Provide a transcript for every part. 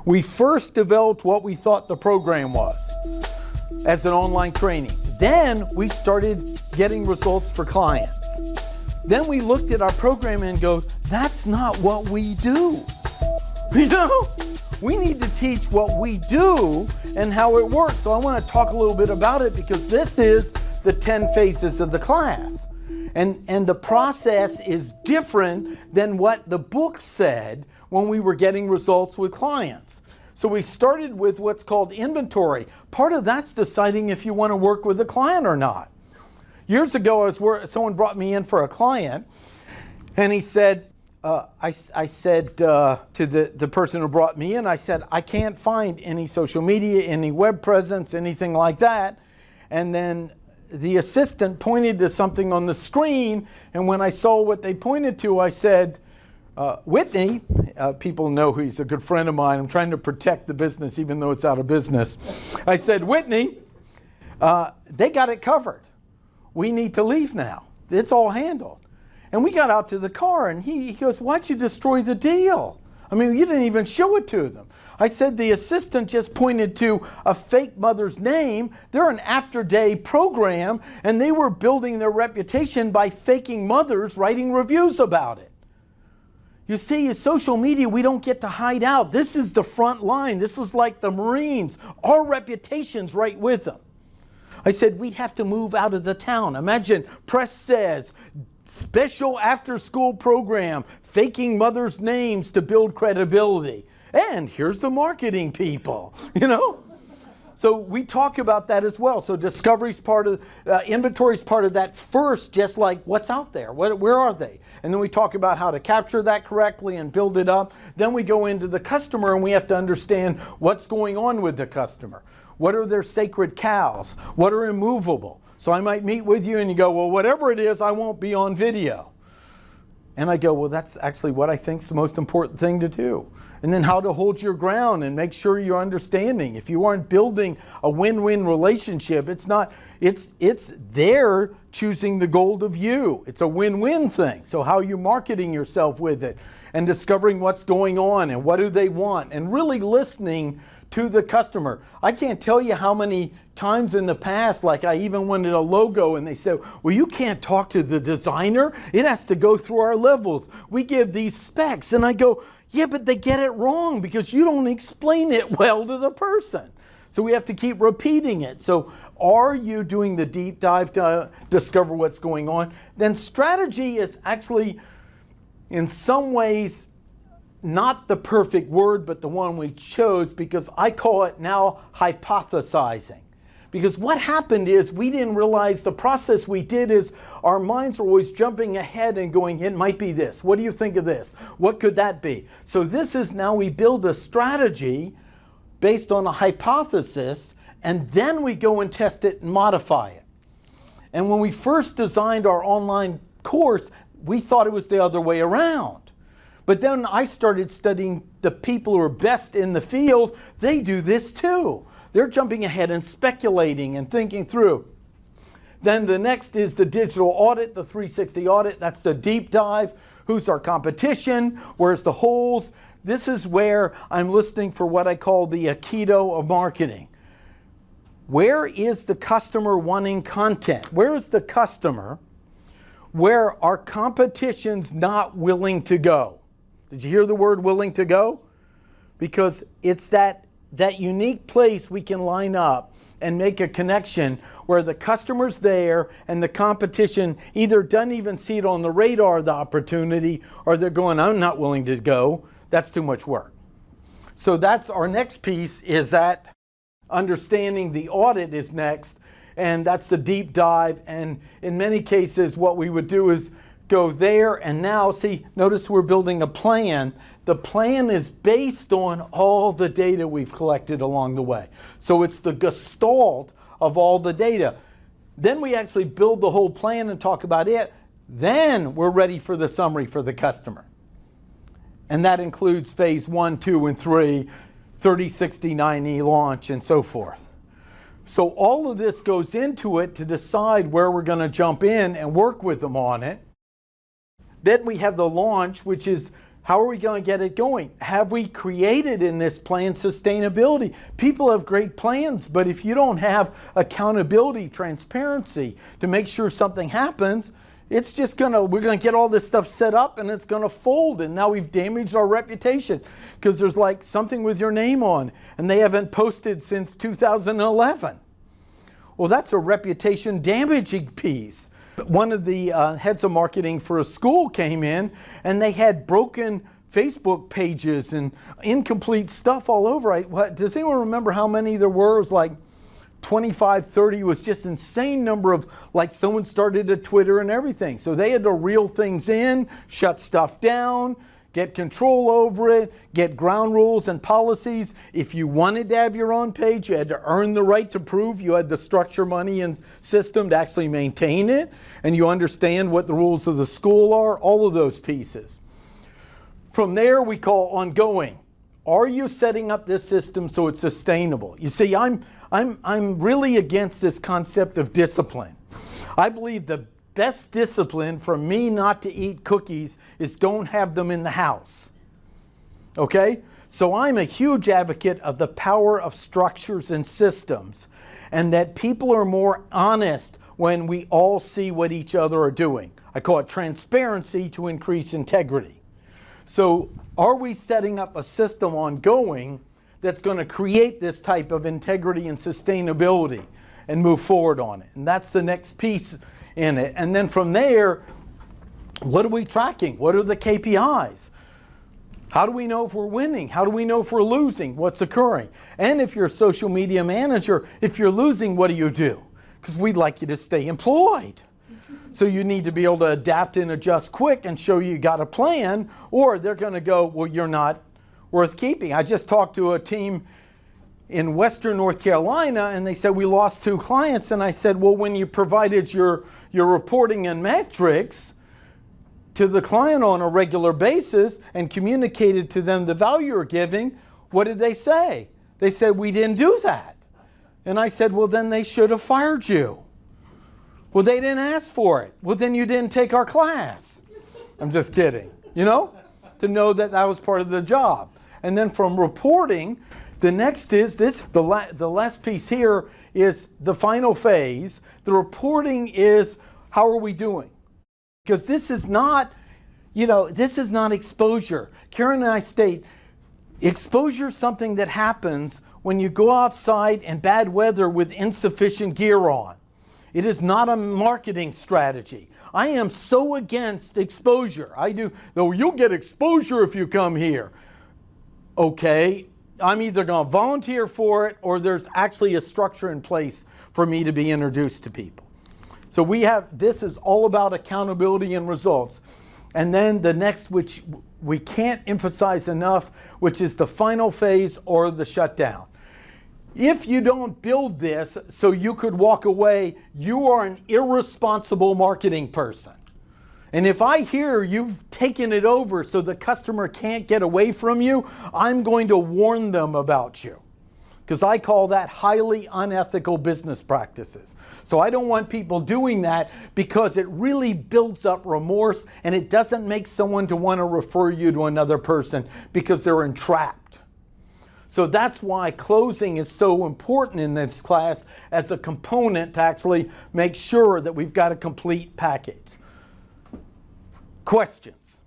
We first developed what we thought the program was as an online training. Then we started getting results for clients. Then we looked at our program and go, that's not what we do. You know, we need to teach what we do and how it works. So I want to talk a little bit about it because this is the 10 phases of the class. And the process is different than what the book said when we were getting results with clients. So we started with what's called inventory. Part of that's deciding if you want to work with a client or not. Years ago, someone brought me in for a client, and he said, I said to the person who brought me in, I said, I can't find any social media, any web presence, anything like that. And then the assistant pointed to something on the screen, and when I saw what they pointed to, I said, Whitney, people know he's a good friend of mine. I'm trying to protect the business even though it's out of business. I said, Whitney, they got it covered. We need to leave now. It's all handled. And we got out to the car and he goes, why'd you destroy the deal? I mean, you didn't even show it to them. I said, the assistant just pointed to a fake mother's name. They're an after-day program and they were building their reputation by faking mothers writing reviews about it. You see, in social media, we don't get to hide out. This is the front line. This is like the Marines. Our reputation's right with them. I said, we'd have to move out of the town. Imagine, press says, special after-school program, faking mothers' names to build credibility. And here's the marketing people, you know? So we talk about that as well. So discovery's part of, inventory's part of that first, just like what's out there, where are they? And then we talk about how to capture that correctly and build it up. Then we go into the customer and we have to understand what's going on with the customer. What are their sacred cows? What are immovable? So I might meet with you and you go, well, whatever it is, I won't be on video. And I go, well, that's actually what I think is the most important thing to do. And then how to hold your ground and make sure you're understanding. If you aren't building a win-win relationship, it's they're choosing the gold of you. It's a win-win thing. So how are you marketing yourself with it and discovering what's going on and what do they want and really listening to the customer. I can't tell you how many times in the past, like I even wanted a logo and they said, well, you can't talk to the designer. It has to go through our levels. We give these specs. And I go, yeah, but they get it wrong because you don't explain it well to the person. So we have to keep repeating it. So are you doing the deep dive to discover what's going on? Then strategy is actually, in some ways, not the perfect word, but the one we chose because I call it now hypothesizing. Because what happened is we didn't realize the process we did is our minds were always jumping ahead and going, it might be this. What do you think of this? What could that be? So this is now we build a strategy based on a hypothesis and then we go and test it and modify it. And when we first designed our online course, we thought it was the other way around. But then I started studying the people who are best in the field. They do this too. They're jumping ahead and speculating and thinking through. Then the next is the digital audit, the 360 audit. That's the deep dive. Who's our competition? Where's the holes? This is where I'm listening for what I call the Aikido of marketing. Where is the customer wanting content? Where is the customer where our competition's not willing to go? Did you hear the word willing to go? Because it's that unique place we can line up and make a connection where the customer's there and the competition either doesn't even see it on the radar, the opportunity, or they're going, I'm not willing to go. That's too much work. So that's our next piece is that understanding the audit is next, and that's the deep dive. And in many cases, what we would do is go there and now see, notice we're building a plan. The plan is based on all the data we've collected along the way. So it's the gestalt of all the data. Then we actually build the whole plan and talk about it. Then we're ready for the summary for the customer. And that includes phase 1, 2, and 3, 30, 60, 90 launch and so forth. So all of this goes into it to decide where we're going to jump in and work with them on it. Then we have the launch, which is How are we going to get it going? Have we created in this plan sustainability? People have great plans, but if you don't have accountability, transparency to make sure something happens, it's just we're going to get all this stuff set up and it's going to fold. And now we've damaged our reputation because there's like something with your name on and they haven't posted since 2011. Well, that's a reputation damaging piece. One of the heads of marketing for a school came in and they had broken Facebook pages and incomplete stuff all over. Does anyone remember how many there were? It was like 25, 30. It was just insane number of, like, someone started a Twitter and everything. So they had to reel things in, shut stuff down, get control over it, get ground rules and policies. If you wanted to have your own page, you had to earn the right to prove you had the structure, money, and system to actually maintain it, and you understand what the rules of the school are, all of those pieces. From there, we call ongoing. Are you setting up this system so it's sustainable? You see, I'm really against this concept of discipline. I believe the best discipline for me not to eat cookies is don't have them in the house. Okay? So I'm a huge advocate of the power of structures and systems, and that people are more honest when we all see what each other are doing. I call it transparency to increase integrity. So are we setting up a system ongoing that's going to create this type of integrity and sustainability and move forward on it? And that's the next piece in it. And then from there, what are we tracking? What are the KPIs? How do we know if we're winning? How do we know if we're losing? What's occurring? And if you're a social media manager, if you're losing, what do you do? Because we'd like you to stay employed. So you need to be able to adapt and adjust quick and show you got a plan, or they're going to go, well, you're not worth keeping. I just talked to a team in Western North Carolina, and they said we lost 2 clients. And I said, well, when you provided your reporting and metrics to the client on a regular basis and communicated to them the value you're giving, what did they say? They said, we didn't do that. And I said, well, then they should have fired you. Well, they didn't ask for it. Well, then you didn't take our class. I'm just kidding, you know, to know that that was part of the job. And then from reporting, the next is this, the last piece here is the final phase. The reporting is, how are we doing? Because this is not, this is not exposure. Karen and I state, exposure is something that happens when you go outside in bad weather with insufficient gear on. It is not a marketing strategy. I am so against exposure. Though you'll get exposure if you come here. Okay, I'm either going to volunteer for it or there's actually a structure in place for me to be introduced to people. So this is all about accountability and results. And then the next, which we can't emphasize enough, which is the final phase or the shutdown. If you don't build this so you could walk away, you are an irresponsible marketing person. And if I hear you've taken it over so the customer can't get away from you, I'm going to warn them about you. Because I call that highly unethical business practices. So I don't want people doing that because it really builds up remorse and it doesn't make someone to want to refer you to another person because they're entrapped. So that's why closing is so important in this class as a component to actually make sure that we've got a complete package. Questions?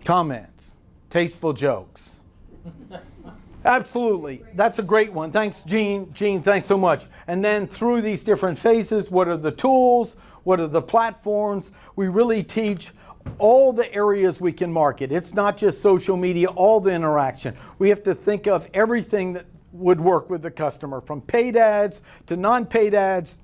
Comments? Tasteful jokes? Absolutely. That's a great one. Thanks, Gene. Gene, thanks so much. And then through these different phases, what are the tools? What are the platforms? We really teach all the areas we can market. It's not just social media, all the interaction. We have to think of everything that would work with the customer, from paid ads to non-paid ads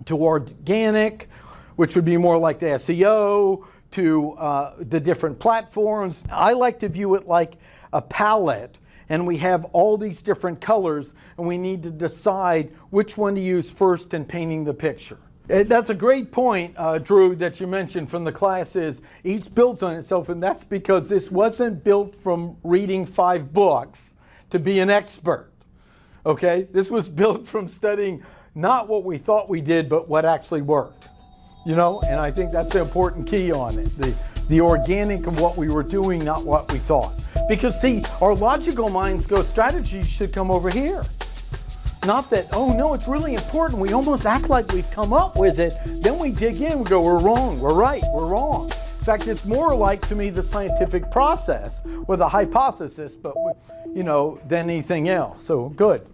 to organic, which would be more like the SEO, to the different platforms. I like to view it like a palette, and we have all these different colors, and we need to decide which one to use first in painting the picture. That's a great point, Drew, that you mentioned from the classes. Each builds on itself, and that's because this wasn't built from reading 5 books to be an expert, okay? This was built from studying not what we thought we did, but what actually worked, and I think that's the important key on it. the organic of what we were doing, not what we thought. Because see, our logical minds go, strategy should come over here. Not that, oh no, it's really important. We almost act like we've come up with it. Then we dig in, we go, we're wrong, we're right, we're wrong. In fact, it's more like, to me, the scientific process with a hypothesis, but than anything else. So good.